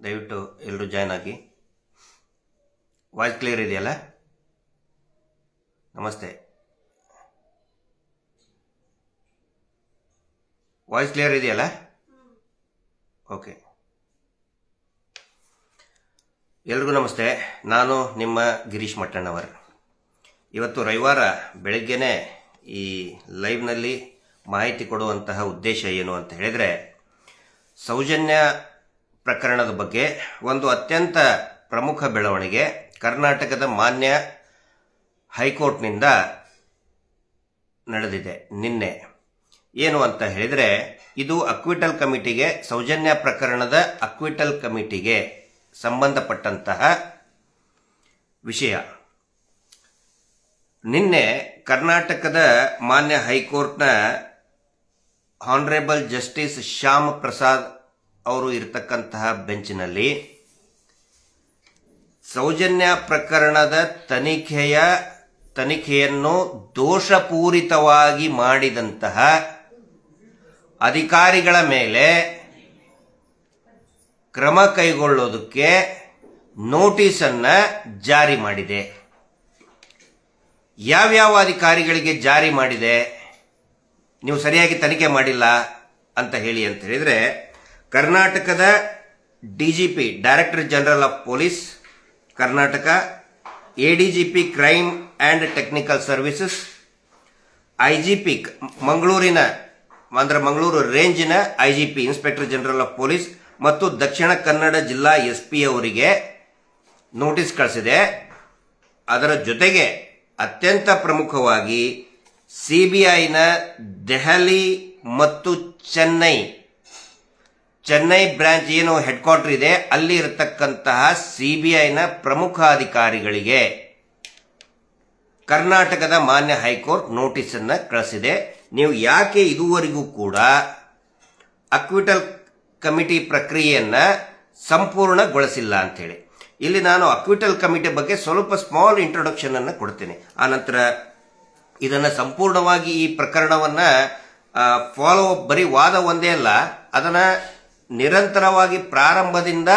ದಯವಿಟ್ಟು ಎಲ್ಲರೂ ಜಾಯ್ನ್ ಆಗಿ. ವಾಯ್ಸ್ ಕ್ಲಿಯರ್ ಇದೆಯಲ್ಲ? ನಮಸ್ತೆ. ವಾಯ್ಸ್ ಕ್ಲಿಯರ್ ಇದೆಯಲ್ಲ? ಓಕೆ. ಎಲ್ರಿಗೂ ನಮಸ್ತೆ. ನಾನು ನಿಮ್ಮ ಗಿರೀಶ್ ಮಟ್ಟಣ್ಣವರ್. ಇವತ್ತು ರವಿವಾರ ಬೆಳಗ್ಗೆನೆ ಈ ಲೈವ್ನಲ್ಲಿ ಮಾಹಿತಿ ಕೊಡುವಂತಹ ಉದ್ದೇಶ ಏನು ಅಂತ ಹೇಳಿದರೆ, ಸೌಜನ್ಯ ಪ್ರಕರಣದ ಬಗ್ಗೆ ಒಂದು ಅತ್ಯಂತ ಪ್ರಮುಖ ಬೆಳವಣಿಗೆ ಕರ್ನಾಟಕದ ಮಾನ್ಯ ಹೈಕೋರ್ಟ್ನಿಂದ ನಡೆದಿದೆ ನಿನ್ನೆ. ಏನು ಅಂತ ಹೇಳಿದರೆ, ಇದು ಅಕ್ವಿಟಲ್ ಕಮಿಟಿಗೆ, ಸೌಜನ್ಯ ಪ್ರಕರಣದ ಅಕ್ವಿಟಲ್ ಕಮಿಟಿಗೆ ಸಂಬಂಧಪಟ್ಟಂತಹ ವಿಷಯ. ನಿನ್ನೆ ಕರ್ನಾಟಕದ ಮಾನ್ಯ ಹೈಕೋರ್ಟ್ನ ಹಾನರೇಬಲ್ ಜಸ್ಟಿಸ್ ಶ್ಯಾಮ್ ಪ್ರಸಾದ್ ಅವರು ಇರತಕ್ಕಂತಹ ಬೆಂಚಿನಲ್ಲಿ ಸೌಜನ್ಯ ಪ್ರಕರಣದ ತನಿಖೆಯನ್ನು ದೋಷಪೂರಿತವಾಗಿ ಮಾಡಿದಂತಹ ಅಧಿಕಾರಿಗಳ ಮೇಲೆ ಕ್ರಮ ಕೈಗೊಳ್ಳೋದಕ್ಕೆ ನೋಟಿಸನ್ನು ಜಾರಿ ಮಾಡಿದೆ. ಯಾವ್ಯಾವ ಅಧಿಕಾರಿಗಳಿಗೆ ಜಾರಿ ಮಾಡಿದೆ? ನೀವು ಸರಿಯಾಗಿ ತನಿಖೆ ಮಾಡಿಲ್ಲ ಅಂತ ಹೇಳಿದರೆ, ಕರ್ನಾಟಕದ DGP, director general of police Karnataka, ADGP crime and technical services, IGP Mangaluru ರೇಂಜಿನ IGP inspector general of police ಮತ್ತು ದಕ್ಷಿಣ ಕನ್ನಡ ಜಿಲ್ಲಾ ಎಸ್ಪಿ ಅವರಿಗೆ ನೋಟಿಸ್ ಕಳಿಸಿದೆ. ಅದರ ಜೊತೆಗೆ ಅತ್ಯಂತ ಪ್ರಮುಖವಾಗಿ ಸಿಬಿಐನ ದೆಹಲಿ ಮತ್ತು ಚೆನ್ನೈ ಬ್ರಾಂಚ್ ಏನು ಹೆಡ್ ಕ್ವಾರ್ಟರ್ ಇದೆ, ಅಲ್ಲಿ ಇರತಕ್ಕಂತಹ ಸಿಬಿಐನ ಪ್ರಮುಖ ಅಧಿಕಾರಿಗಳಿಗೆ ಕರ್ನಾಟಕದ ಮಾನ್ಯ ಹೈಕೋರ್ಟ್ ನೋಟಿಸ್ ಅನ್ನು ಕಳಿಸಿದೆ. ನೀವು ಯಾಕೆ ಇದುವರೆಗೂ ಕೂಡ ಅಕ್ವಿಟಲ್ ಕಮಿಟಿ ಪ್ರಕ್ರಿಯೆಯನ್ನ ಸಂಪೂರ್ಣಗೊಳಿಸಿಲ್ಲ ಅಂತೇಳಿ. ಇಲ್ಲಿ ನಾನು ಅಕ್ವಿಟಲ್ ಕಮಿಟಿ ಬಗ್ಗೆ ಸ್ವಲ್ಪ ಸ್ಮಾಲ್ ಇಂಟ್ರೊಡಕ್ಷನ್ ಅನ್ನು ಕೊಡ್ತೇನೆ. ಆನಂತರ ಇದನ್ನು ಸಂಪೂರ್ಣವಾಗಿ ಈ ಪ್ರಕರಣವನ್ನ ಫಾಲೋ ಅಪ್, ಬರೀ ವಾದ ಒಂದೇ ಅಲ್ಲ, ಅದನ್ನ ನಿರಂತರವಾಗಿ ಪ್ರಾರಂಭದಿಂದ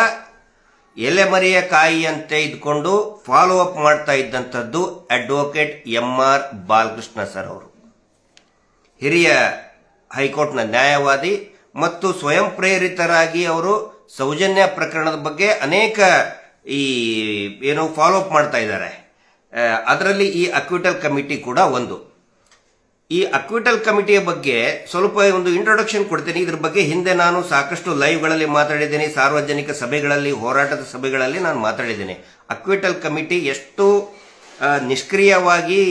ಎಲೆಮರೆಯ ಕಾಯಿಯಂತೆ ಇದ್ಕೊಂಡು ಫಾಲೋ ಅಪ್ ಮಾಡ್ತಾ ಇದ್ದಂಥದ್ದು ಅಡ್ವೊಕೇಟ್ ಎಂ.ಆರ್. ಬಾಲಕೃಷ್ಣ ಸರ್ ಅವರು. ಹಿರಿಯ ಹೈಕೋರ್ಟ್ನ ನ್ಯಾಯವಾದಿ ಮತ್ತು ಸ್ವಯಂ ಪ್ರೇರಿತರಾಗಿ ಅವರು ಸೌಜನ್ಯ ಪ್ರಕರಣದ ಬಗ್ಗೆ ಅನೇಕ ಫಾಲೋ ಅಪ್ ಮಾಡ್ತಾ ಇದ್ದಾರೆ. ಅದರಲ್ಲಿ ಈ ಅಕ್ವಿಟಲ್ ಕಮಿಟಿ ಕೂಡ ಒಂದು. ಈ ಅಕ್ವಿಟಲ್ ಕಮಿಟಿಯ ಬಗ್ಗೆ ಸ್ವಲ್ಪ ಒಂದು ಇಂಟ್ರೊಡಕ್ಷನ್ ಕೊಡ್ತೀನಿ. ಇದ್ರ ಬಗ್ಗೆ ಹಿಂದೆ ನಾನು ಸಾಕಷ್ಟು ಲೈವ್ಗಳಲ್ಲಿ ಮಾತಾಡಿದ್ದೇನೆ, ಸಾರ್ವಜನಿಕ ಸಭೆಗಳಲ್ಲಿ, ಹೋರಾಟದ ಸಭೆಗಳಲ್ಲಿ ನಾನು ಮಾತಾಡಿದ್ದೇನೆ. ಅಕ್ವಿಟಲ್ ಕಮಿಟಿ ಎಷ್ಟು ನಿಷ್ಕ್ರಿಯವಾಗಿ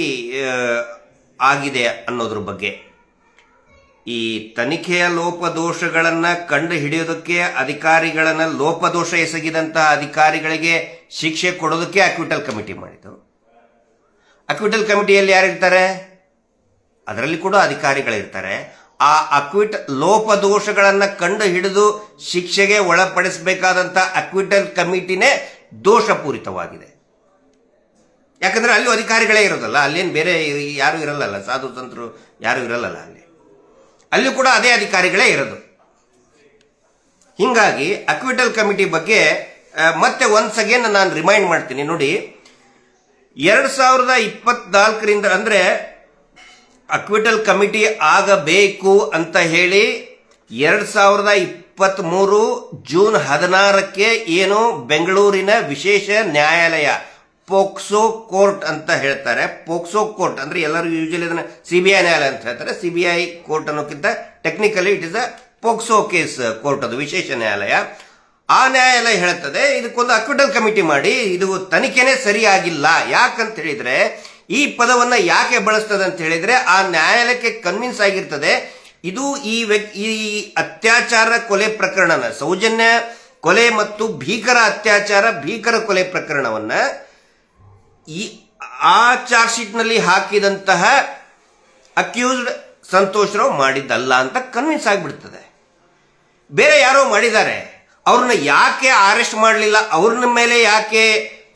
ಆಗಿದೆ ಅನ್ನೋದ್ರ ಬಗ್ಗೆ. ಈ ತನಿಖೆಯ ಲೋಪದೋಷಗಳನ್ನು ಕಂಡು ಹಿಡಿಯೋದಕ್ಕೆ, ಅಧಿಕಾರಿಗಳನ್ನ ಲೋಪದೋಷ ಎಸಗಿದಂತಹ ಅಧಿಕಾರಿಗಳಿಗೆ ಶಿಕ್ಷೆ ಕೊಡೋದಕ್ಕೆ ಅಕ್ವಿಟಲ್ ಕಮಿಟಿ ಮಾಡಿತು. ಅಕ್ವಿಟಲ್ ಕಮಿಟಿಯಲ್ಲಿ ಯಾರಿರ್ತಾರೆ? ಅದರಲ್ಲಿ ಕೂಡ ಅಧಿಕಾರಿಗಳಿರ್ತಾರೆ. ಆ ಲೋಪದೋಷಗಳನ್ನು ಕಂಡು ಹಿಡಿದು ಶಿಕ್ಷೆಗೆ ಒಳಪಡಿಸಬೇಕಾದಂತ ಅಕ್ವಿಟಲ್ ಕಮಿಟಿನೇ ದೋಷಪೂರಿತವಾಗಿದೆ. ಯಾಕಂದ್ರೆ ಅಲ್ಲಿ ಅಧಿಕಾರಿಗಳೇ ಇರೋದಲ್ಲ, ಅಲ್ಲೇನು ಬೇರೆ ಯಾರು ಇರಲ್ಲ, ಸಾಧು ಸಂತರು ಯಾರು ಇರಲ್ಲ ಅಲ್ಲಿ ಕೂಡ ಅದೇ ಅಧಿಕಾರಿಗಳೇ ಇರೋದು. ಹಿಂಗಾಗಿ ಅಕ್ವಿಟಲ್ ಕಮಿಟಿ ಬಗ್ಗೆ ಮತ್ತೆ ಒನ್ಸ್ ಅಗೇನ್ ನಾನು ರಿಮೈಂಡ್ ಮಾಡ್ತೀನಿ. ನೋಡಿ, 2024ರಿಂದ ಅಂದ್ರೆ ಅಕ್ವಿಟಲ್ ಕಮಿಟಿ ಆಗಬೇಕು ಅಂತ ಹೇಳಿ 2023 ಜೂನ್ 16ಕ್ಕೆ ಏನು ಬೆಂಗಳೂರಿನ ವಿಶೇಷ ನ್ಯಾಯಾಲಯ, ಪೋಕ್ಸೋ ಕೋರ್ಟ್ ಅಂತ ಹೇಳ್ತಾರೆ. ಪೋಕ್ಸೋ ಕೋರ್ಟ್ ಅಂದ್ರೆ ಎಲ್ಲರೂ ಯೂಶಲಿ ಅದನ್ನ ಸಿಬಿಐ ನ್ಯಾಯಾಲಯ ಅಂತ ಹೇಳ್ತಾರೆ. ಸಿಬಿಐ ಕೋರ್ಟ್ ಅನ್ನೋಕ್ಕಿಂತ technically it is a POCSO case court, ಅದು ವಿಶೇಷ ನ್ಯಾಯಾಲಯ. ಆ ನ್ಯಾಯಾಲಯ ಹೇಳ್ತದೆ ಇದಕ್ಕೊಂದು ಅಕ್ವಿಟಲ್ ಕಮಿಟಿ ಮಾಡಿ, ಇದು ತನಿಖೆನೇ ಸರಿಯಾಗಿಲ್ಲ. ಯಾಕಂತ ಹೇಳಿದ್ರೆ, ಈ ಪದವನ್ನ ಯಾಕೆ ಬಳಸ್ತದೆ ಅಂತ ಹೇಳಿದ್ರೆ, ಆ ನ್ಯಾಯಾಲಯಕ್ಕೆ ಕನ್ವಿನ್ಸ್ ಆಗಿರ್ತದೆ ಇದು ಈ ಅತ್ಯಾಚಾರ ಕೊಲೆ ಪ್ರಕರಣನ, ಸೌಜನ್ಯ ಕೊಲೆ ಮತ್ತು ಭೀಕರ ಅತ್ಯಾಚಾರ, ಭೀಕರ ಕೊಲೆ ಪ್ರಕರಣವನ್ನ ಆ ಚಾರ್ಜ್ ಶೀಟ್ ನಲ್ಲಿ ಹಾಕಿದಂತಹ ಅಕ್ಯೂಸ್ಡ್ ಸಂತೋಷ್ ರಾವ್ ಮಾಡಿದ್ದಲ್ಲ ಅಂತ ಕನ್ವಿನ್ಸ್ ಆಗಿಬಿಡ್ತದೆ. ಬೇರೆ ಯಾರೋ ಮಾಡಿದ್ದಾರೆ, ಅವ್ರನ್ನ ಯಾಕೆ ಅರೆಸ್ಟ್ ಮಾಡಲಿಲ್ಲ, ಅವ್ರನ್ನ ಮೇಲೆ ಯಾಕೆ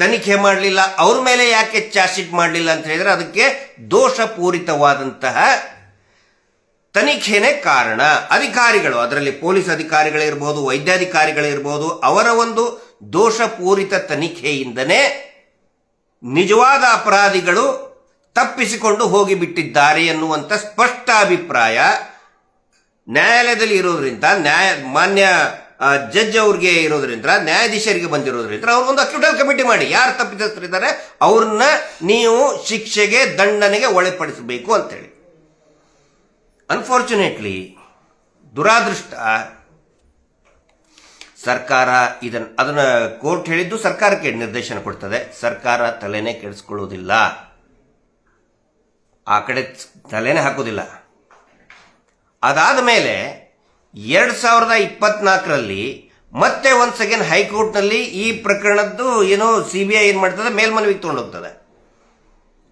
ತನಿಖೆ ಮಾಡಲಿಲ್ಲ, ಅವ್ರ ಮೇಲೆ ಯಾಕೆ ಚಾರ್ಜ್ ಶೀಟ್ ಮಾಡಲಿಲ್ಲ ಅಂತ ಹೇಳಿದ್ರೆ ಅದಕ್ಕೆ ದೋಷಪೂರಿತವಾದಂತಹ ತನಿಖೆನೇ ಕಾರಣ. ಅಧಿಕಾರಿಗಳು, ಅದರಲ್ಲಿ ಪೊಲೀಸ್ ಅಧಿಕಾರಿಗಳಿರ್ಬೋದು, ವೈದ್ಯಾಧಿಕಾರಿಗಳಿರ್ಬೋದು, ಅವರ ಒಂದು ದೋಷಪೂರಿತ ತನಿಖೆಯಿಂದನೇ ನಿಜವಾದ ಅಪರಾಧಿಗಳು ತಪ್ಪಿಸಿಕೊಂಡು ಹೋಗಿಬಿಟ್ಟಿದ್ದಾರೆ ಎನ್ನುವಂಥ ಸ್ಪಷ್ಟ ಅಭಿಪ್ರಾಯ ನ್ಯಾಯಾಲಯದಲ್ಲಿ ಇರೋದ್ರಿಂದ, ಮಾನ್ಯ ಜಡ್ಜ್ ಅವ್ರಿಗೆ ಇರೋದ್ರಿಂದ, ನ್ಯಾಯಾಧೀಶರಿಗೆ ಬಂದಿರೋದ್ರಿಂದ ಅವ್ರು ಒಂದು ಅಕ್ಯೂಟಲ್ ಕಮಿಟಿ ಮಾಡಿ ಯಾರು ತಪ್ಪಿತಸ್ಥರಿದ್ದಾರೆ ಅವ್ರನ್ನ ನೀವು ಶಿಕ್ಷೆಗೆ, ದಂಡನೆಗೆ ಒಳಪಡಿಸಬೇಕು ಅಂತೇಳಿ. ಅನ್ಫಾರ್ಚುನೇಟ್ಲಿ, ದುರಾದೃಷ್ಟ, ಸರ್ಕಾರ ಅದನ್ನ ಕೋರ್ಟ್ ಹೇಳಿದ್ದು ಸರ್ಕಾರಕ್ಕೆ ನಿರ್ದೇಶನ ಕೊಡ್ತದೆ. ಸರ್ಕಾರ ತಲೆನೇ ಕೆಡಿಸ್ಕೊಳ್ಳೋದಿಲ್ಲ, ಆ ಕಡೆ ತಲೆನೇ ಹಾಕೋದಿಲ್ಲ. ಅದಾದ ಮೇಲೆ 2024ರಲ್ಲಿ ಮತ್ತೆ ಒನ್ಸ್ ಅಗೇನ್ ಹೈಕೋರ್ಟ್ನಲ್ಲಿ ಈ ಪ್ರಕರಣದ್ದು ಏನೋ CBI ಏನ್ ಮಾಡ್ತದೆ, ಮೇಲ್ಮನವಿಗೆ ತಗೊಂಡೋಗ್ತದೆ.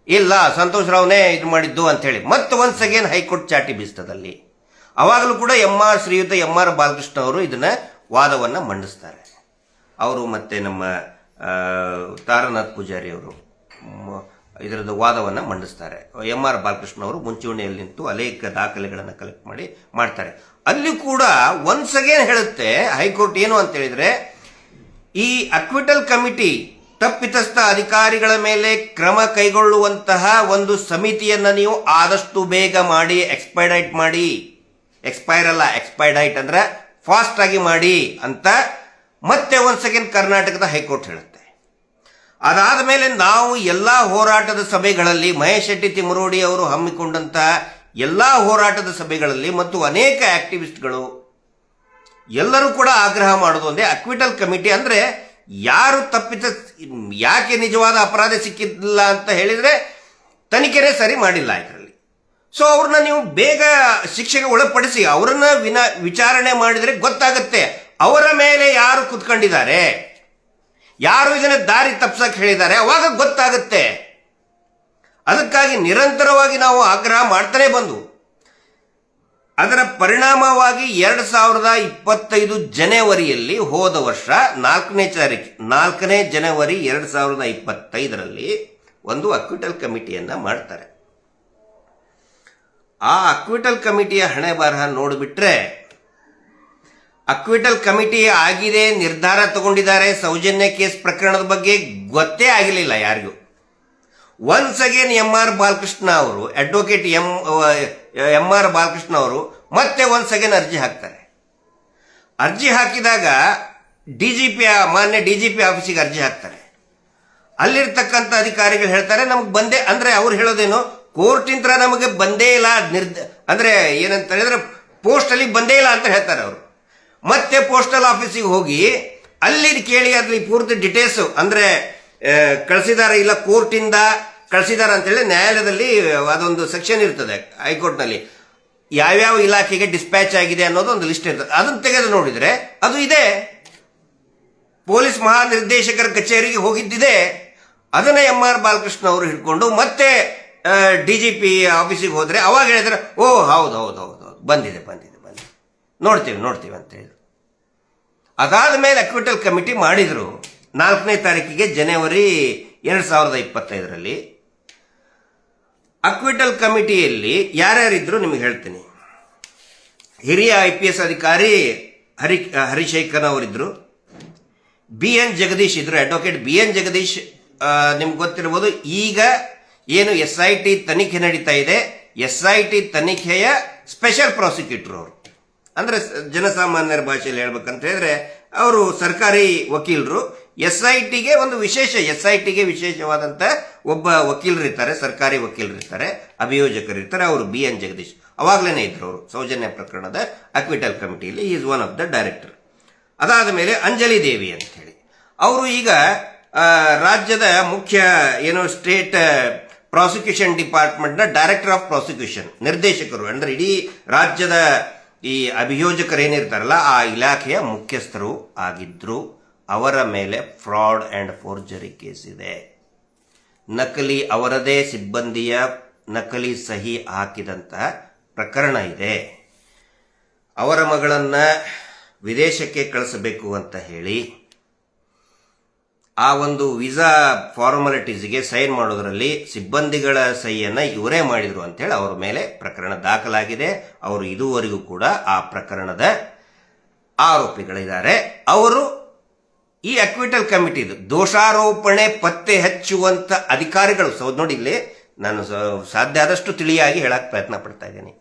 ಇಲ್ಲ, ಸಂತೋಷ್ ರಾವ್ನೇ ಇದು ಮಾಡಿದ್ದು ಅಂತ ಹೇಳಿ ಮತ್ತೆ ಒನ್ಸ್ ಅಗೇನ್ ಹೈಕೋರ್ಟ್ ಚಾಟಿ ಬೀಸ್ತದಲ್ಲಿ. ಅವಾಗಲೂ ಕೂಡ ಶ್ರೀಯುತ MR ಬಾಲಕೃಷ್ಣ ಅವರು ಇದನ್ನ ವಾದವನ್ನ ಮಂಡಿಸ್ತಾರೆ. ಅವರು ಮತ್ತೆ ನಮ್ಮ ತಾರನಾಥ್ ಪೂಜಾರಿ ಅವರು ಇದರದ್ದು ವಾದವನ್ನ ಮಂಡಿಸ್ತಾರೆ. MR ಬಾಲಕೃಷ್ಣ ಅವರು ಮುಂಚೂಣಿಯಲ್ಲಿ ನಿಂತು ಅನೇಕ ದಾಖಲೆಗಳನ್ನು ಕಲೆಕ್ಟ್ ಮಾಡ್ತಾರೆ. ಅಲ್ಲಿ ಕೂಡ ಒನ್ಸ್ ಅಗೇನ್ ಹೇಳುತ್ತೆ ಹೈಕೋರ್ಟ್ ಏನು ಅಂತ ಹೇಳಿದ್ರೆ, ಈ ಅಕ್ವಿಟಲ್ ಕಮಿಟಿ ತಪ್ಪಿತಸ್ಥ ಅಧಿಕಾರಿಗಳ ಮೇಲೆ ಕ್ರಮ ಕೈಗೊಳ್ಳುವಂತಹ ಒಂದು ಸಮಿತಿಯನ್ನ ನೀವು ಆದಷ್ಟು ಬೇಗ ಮಾಡಿ, ಎಕ್ಸ್ಪೈರ್ಡೈಟ್ ಅಂದ್ರೆ ಫಾಸ್ಟ್ ಆಗಿ ಮಾಡಿ ಅಂತ ಮತ್ತೆ ಒನ್ಸ್ ಅಗೇನ್ ಕರ್ನಾಟಕದ ಹೈಕೋರ್ಟ್ ಹೇಳುತ್ತೆ. ಅದಾದ ಮೇಲೆ ನಾವು ಎಲ್ಲಾ ಹೋರಾಟದ ಸಭೆಗಳಲ್ಲಿ, ಮಹೇಶ್ ಶೆಟ್ಟಿ ತಿಮರೋಡಿ ಅವರು ಹಮ್ಮಿಕೊಂಡಂತಹ ಎಲ್ಲಾ ಹೋರಾಟದ ಸಭೆಗಳಲ್ಲಿ ಮತ್ತು ಅನೇಕ ಆಕ್ಟಿವಿಸ್ಟ್ಗಳು ಎಲ್ಲರೂ ಕೂಡ ಆಗ್ರಹ ಮಾಡೋದು ಒಂದೇ, ಅಕ್ವಿಟಲ್ ಕಮಿಟಿ ಅಂದ್ರೆ ಯಾರು ಯಾಕೆ ನಿಜವಾದ ಅಪರಾಧ ಸಿಕ್ಕಿಲ್ಲ ಅಂತ ಹೇಳಿದ್ರೆ ತನಿಖೆನೇ ಸರಿ ಮಾಡಿಲ್ಲ ಇದರಲ್ಲಿ. ಸೊ ಅವ್ರನ್ನ ನೀವು ಬೇಗ ಶಿಕ್ಷೆಗೆ ಒಳಪಡಿಸಿ ಅವರನ್ನ ವಿಚಾರಣೆ ಮಾಡಿದ್ರೆ ಗೊತ್ತಾಗುತ್ತೆ ಅವರ ಮೇಲೆ ಯಾರು ಕುತ್ಕೊಂಡಿದ್ದಾರೆ, ಯಾರು ಇದನ್ನ ದಾರಿ ತಪ್ಸಕ್ ಹೇಳಿದ್ದಾರೆ, ಅವಾಗ ಗೊತ್ತಾಗುತ್ತೆ. ಅದಕ್ಕಾಗಿ ನಿರಂತರವಾಗಿ ನಾವು ಆಗ್ರಹ ಮಾಡ್ತಾನೆ ಬಂದು ಅದರ ಪರಿಣಾಮವಾಗಿ 2025 ಜನವರಿಯಲ್ಲಿ, ಹೋದ ವರ್ಷ 4ನೇ ಜನವರಿ 2025ರಲ್ಲಿ ಒಂದು ಅಕ್ವಿಟಲ್ ಕಮಿಟಿಯನ್ನ ಮಾಡ್ತಾರೆ. ಆ ಅಕ್ವಿಟಲ್ ಕಮಿಟಿಯ ಹಣೆ ಬರಹ ನೋಡಿಬಿಟ್ರೆ, ಅಕ್ವಿಟಲ್ ಕಮಿಟಿ ಆಗಿದೆ, ನಿರ್ಧಾರ ತಗೊಂಡಿದ್ದಾರೆ ಸೌಜನ್ಯ ಕೇಸ್ ಪ್ರಕರಣದ ಬಗ್ಗೆ ಗೊತ್ತೇ ಆಗಿರಲಿಲ್ಲ ಯಾರಿಗೂ. ಒನ್ಸ್ ಅಗೇನ್ MR ಬಾಲಕೃಷ್ಣ ಅವರು, ಅಡ್ವೊಕೇಟ್ MR ಬಾಲಕೃಷ್ಣ ಅವರು ಮತ್ತೆ ಒನ್ಸ್ ಅಗೇನ್ ಅರ್ಜಿ ಹಾಕ್ತಾರೆ. ಅರ್ಜಿ ಹಾಕಿದಾಗ ಮಾನ್ಯ ಡಿಜಿಪಿ ಆಫೀಸಿಗೆ ಅರ್ಜಿ ಹಾಕ್ತಾರೆ. ಅಲ್ಲಿರ್ತಕ್ಕಂಥ ಅಧಿಕಾರಿಗಳು ಹೇಳ್ತಾರೆ ನಮಗೆ ಬಂದೇ, ಅಂದ್ರೆ ಅವ್ರು ಹೇಳೋದೇನು, ಕೋರ್ಟ್ ಇಂತ್ರ ನಮಗೆ ಬಂದೇ ಇಲ್ಲ, ಅಂದ್ರೆ ಏನಂತ ಹೇಳಿದ್ರೆ ಪೋಸ್ಟ್ ಅಲ್ಲಿ ಬಂದೇ ಇಲ್ಲ ಅಂತ ಹೇಳ್ತಾರೆ ಅವರು. ಮತ್ತೆ ಪೋಸ್ಟಲ್ ಆಫೀಸಿಗೆ ಹೋಗಿ ಅಲ್ಲಿ ಕೇಳಿ ಅದ್ರಲ್ಲಿ ಪೂರ್ತಿ ಡಿಟೇಲ್ಸ್, ಅಂದ್ರೆ ಕಳಿಸಿದಾರ ಇಲ್ಲ ಕೋರ್ಟ್ ಇಂದ ಕಳಿಸಿದಾರ ಅಂತೇಳಿ ನ್ಯಾಯಾಲಯದಲ್ಲಿ ಅದೊಂದು ಸೆಕ್ಷನ್ ಇರ್ತದೆ ಹೈಕೋರ್ಟ್ನಲ್ಲಿ, ಯಾವ್ಯಾವ ಇಲಾಖೆಗೆ ಡಿಸ್ಪ್ಯಾಚ್ ಆಗಿದೆ ಅನ್ನೋದು ಒಂದು ಲಿಸ್ಟ್ ಇರ್ತದೆ. ಅದನ್ನು ತೆಗೆದು ನೋಡಿದ್ರೆ ಅದು ಇದೆ, ಪೊಲೀಸ್ ಮಹಾನಿರ್ದೇಶಕರ ಕಚೇರಿಗೆ ಹೋಗಿದ್ದಿದೆ. ಅದನ್ನ MR ಬಾಲಕೃಷ್ಣ ಅವರು ಹಿಡ್ಕೊಂಡು ಮತ್ತೆ DGP ಆಫೀಸಿಗೆ ಹೋದ್ರೆ ಅವಾಗ ಹೇಳಿದ್ರೆ ಓ ಹೌದು ಬಂದಿದೆ ನೋಡ್ತೀವಿ ಅಂತ ಹೇಳಿದ್ರು. ಅದಾದ ಮೇಲೆ ಅಕ್ವಿಟಲ್ ಕಮಿಟಿ ಮಾಡಿದ್ರು 4ನೇ ತಾರೀಕಿಗೆ ಜನವರಿ 2025ರಲ್ಲಿ. ಅಕ್ವಿಟಲ್ ಕಮಿಟಿಯಲ್ಲಿ ಯಾರ್ಯಾರಿದ್ರು ನಿಮಗೆ ಹೇಳ್ತೀನಿ. ಹಿರಿಯ IPS ಅಧಿಕಾರಿ ಹರಿಶೇಖರ್ ಅವರಿದ್ರು, BN ಜಗದೀಶ್ ಇದ್ರು, ಅಡ್ವೊಕೇಟ್ BN ಜಗದೀಶ್. ನಿಮ್ಗೆ ಗೊತ್ತಿರಬಹುದು, ಈಗ ಏನು SIT ತನಿಖೆ ನಡೀತಾ ಇದೆ, SIT ತನಿಖೆಯ ಸ್ಪೆಷಲ್ ಪ್ರಾಸಿಕ್ಯೂಟರ್ ಅವರು, ಅಂದ್ರೆ ಜನಸಾಮಾನ್ಯರ ಭಾಷೆಯಲ್ಲಿ ಹೇಳ್ಬೇಕಂತ ಹೇಳಿದ್ರೆ ಅವರು ಸರ್ಕಾರಿ ವಕೀಲರು. SITಗೆ ಒಂದು SITಗೆ ವಿಶೇಷವಾದಂತ ಒಬ್ಬ ವಕೀಲರು ಇರ್ತಾರೆ, ಸರ್ಕಾರಿ ವಕೀಲರು ಇರ್ತಾರೆ, ಅಭಿಯೋಜಕರು ಇರ್ತಾರೆ. ಅವರು BN ಜಗದೀಶ್ ಅವಾಗ್ಲೇನೆ ಇದ್ರು, ಅವರು ಸೌಜನ್ಯ ಪ್ರಕರಣದ ಅಕ್ವಿಟಲ್ ಕಮಿಟಿಯಲ್ಲಿ is one of the director. ಅದಾದ ಮೇಲೆ ಅಂಜಲಿ ದೇವಿ ಅಂತ ಹೇಳಿ ಅವರು ಈಗ ರಾಜ್ಯದ ಮುಖ್ಯ ಸ್ಟೇಟ್ ಪ್ರಾಸಿಕ್ಯೂಷನ್ ಡಿಪಾರ್ಟ್ಮೆಂಟ್ ನ ಡೈರೆಕ್ಟರ್ ಆಫ್ ಪ್ರಾಸಿಕ್ಯೂಷನ್, ನಿರ್ದೇಶಕರು, ಅಂದ್ರೆ ಇಡೀ ರಾಜ್ಯದ ಈ ಅಭಿಯೋಜಕರು ಏನಿರ್ತಾರಲ್ಲ ಆ ಇಲಾಖೆಯ ಮುಖ್ಯಸ್ಥರು ಆಗಿದ್ರು. ಅವರ ಮೇಲೆ ಫ್ರಾಡ್ ಅಂಡ್ ಫೋರ್ಜರಿ ಕೇಸ್ ಇದೆ. ನಕಲಿ, ಅವರದೇ ಸಿಬ್ಬಂದಿಯ ನಕಲಿ ಸಹಿ ಹಾಕಿದಂತಹ ಪ್ರಕರಣ ಇದೆ. ಅವರ ಮಗಳನ್ನ ವಿದೇಶಕ್ಕೆ ಕಳಿಸಬೇಕು ಅಂತ ಹೇಳಿ ಆ ಒಂದು ವೀಸಾ ಫಾರ್ಮಾಲಿಟೀಸ್ಗೆ ಸೈನ್ ಮಾಡೋದರಲ್ಲಿ ಸಿಬ್ಬಂದಿಗಳ ಸಹಿಯನ್ನು ಇವರೇ ಮಾಡಿದ್ರು ಅಂತೇಳಿ ಅವರ ಮೇಲೆ ಪ್ರಕರಣ ದಾಖಲಾಗಿದೆ. ಅವರು ಇದುವರೆಗೂ ಕೂಡ ಆ ಪ್ರಕರಣದ ಆರೋಪಿಗಳಿದ್ದಾರೆ. ಅವರು ಈ ಅಕ್ವಿಟಲ್ ಕಮಿಟಿದು ದೋಷಾರೋಪಣೆ ಪತ್ತೆ ಹಚ್ಚುವಂತ ಅಧಿಕಾರಿಗಳು ನೋಡಿ, ಇಲ್ಲಿ ನಾನು ಸಾಧ್ಯ ಆದಷ್ಟು ತಿಳಿಯಾಗಿ ಹೇಳಕ್ ಪ್ರಯತ್ನ ಪಡ್ತಾ ಇದ್ದೇನೆ.